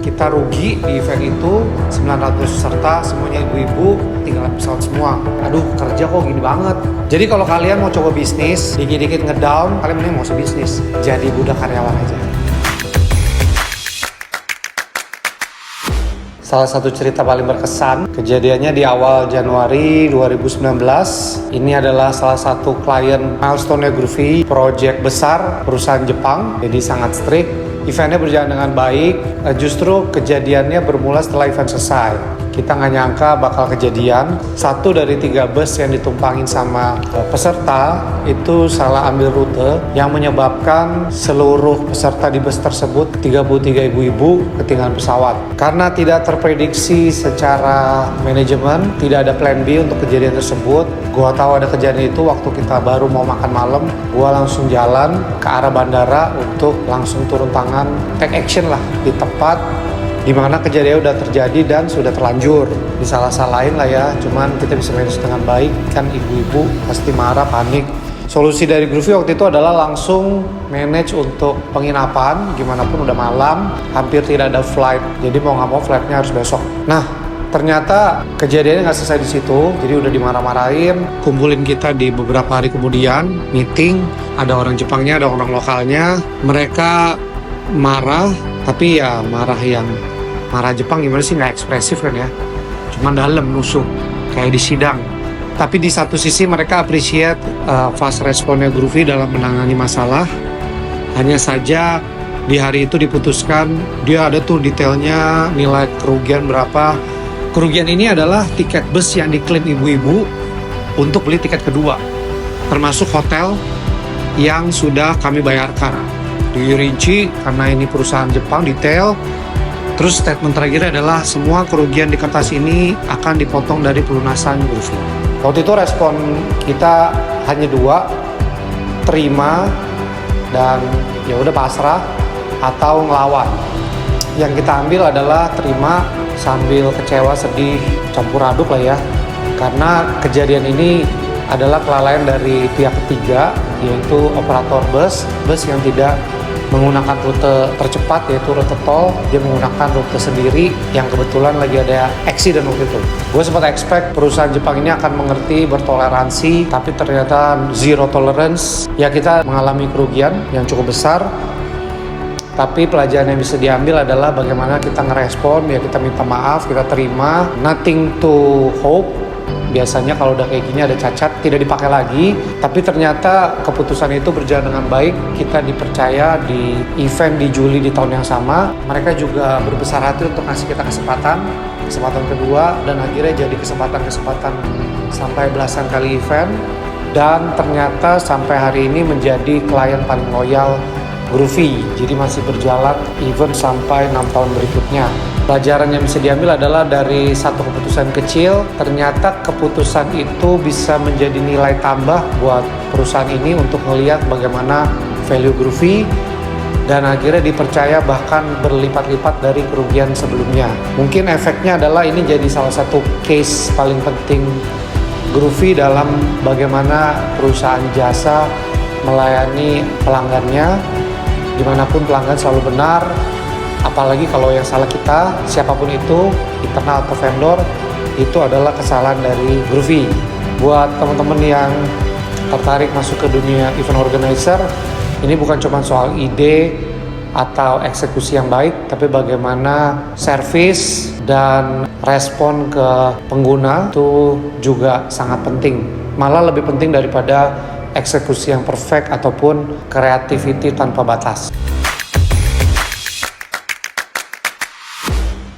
Kita rugi di event itu 900 peserta, semuanya ibu-ibu, tinggal pesawat semua. Aduh, kerja kok gini banget. Jadi kalau kalian mau coba bisnis, dikit-dikit ngedown, kalian mending mau bisnis. Jadi budak karyawan aja. Salah satu cerita paling berkesan, kejadiannya di awal Januari 2019. Ini adalah salah satu klien Milestone Grufy, project besar perusahaan Jepang, jadi sangat strict. Eventnya berjalan dengan baik, justru kejadiannya bermula setelah event selesai. Kita nggak nyangka bakal kejadian. 1 dari 3 bus yang ditumpangin sama peserta itu salah ambil rute yang menyebabkan seluruh peserta di bus tersebut 33 ibu-ibu ketinggalan pesawat. Karena tidak terprediksi secara manajemen, tidak ada plan B untuk kejadian tersebut. Gua tahu ada kejadian itu waktu kita baru mau makan malam, gua langsung jalan ke arah bandara untuk langsung turun tangan, take action lah di tempat di mana kejadian udah terjadi dan sudah terlanjur. Disalah-salahin lah ya, cuman kita bisa manage dengan baik. Kan ibu-ibu pasti marah, panik. Solusi dari Grufy waktu itu adalah langsung manage untuk penginapan, gimana pun udah malam, hampir tidak ada flight. Jadi mau nggak mau flightnya harus besok. Nah, ternyata kejadiannya nggak selesai di situ, jadi udah dimarah-marahin. Kumpulin kita di beberapa hari kemudian, meeting, ada orang Jepangnya, ada orang lokalnya. Mereka marah, tapi ya marah Jepang gimana sih, nggak ekspresif kan ya, cuma dalam nusuk kayak di sidang. Tapi di satu sisi mereka appreciate fast responnya Grufy dalam menangani masalah. Hanya saja di hari itu diputuskan, dia ada tuh detailnya, nilai kerugian berapa. Kerugian ini adalah tiket bus yang diklaim ibu-ibu untuk beli tiket kedua, termasuk hotel yang sudah kami bayarkan. Dirinci karena ini perusahaan Jepang, detail. Terus statement terakhir adalah semua kerugian di kertas ini akan dipotong dari pelunasan Grufy. Waktu itu respon kita hanya 2, terima dan ya udah pasrah atau ngelawan. Yang kita ambil adalah terima sambil kecewa, sedih, campur aduk lah ya. Karena kejadian ini adalah kelalaian dari pihak ketiga, yaitu operator bus yang tidak menggunakan rute tercepat, yaitu rute tol. Dia menggunakan rute sendiri yang kebetulan lagi ada accident waktu itu. Gue sempat expect perusahaan Jepang ini akan mengerti, bertoleransi, tapi ternyata zero tolerance. Ya, kita mengalami kerugian yang cukup besar, tapi pelajaran yang bisa diambil adalah bagaimana kita ngerespon. Ya, kita minta maaf, kita terima, nothing to hope. Biasanya kalau udah kayak gini ada cacat, tidak dipakai lagi. Tapi ternyata keputusan itu berjalan dengan baik. Kita dipercaya di event di Juli di tahun yang sama. Mereka juga berbesar hati untuk ngasih kita kesempatan kedua, dan akhirnya jadi kesempatan sampai belasan kali event. Dan ternyata sampai hari ini menjadi klien paling loyal Grufy. Jadi masih berjalan event sampai 6 tahun berikutnya. Pelajaran yang bisa diambil adalah dari satu keputusan kecil, ternyata keputusan itu bisa menjadi nilai tambah buat perusahaan ini untuk melihat bagaimana value Grufy, dan akhirnya dipercaya bahkan berlipat-lipat dari kerugian sebelumnya. Mungkin efeknya adalah ini jadi salah satu case paling penting Grufy dalam bagaimana perusahaan jasa melayani pelanggannya. Dimanapun pelanggan selalu benar, apalagi kalau yang salah kita, siapapun itu, internal atau vendor, itu adalah kesalahan dari Grufy. Buat teman-teman yang tertarik masuk ke dunia event organizer, ini bukan cuma soal ide atau eksekusi yang baik, tapi bagaimana service dan respon ke pengguna itu juga sangat penting. Malah lebih penting daripada eksekusi yang perfect ataupun creativity tanpa batas.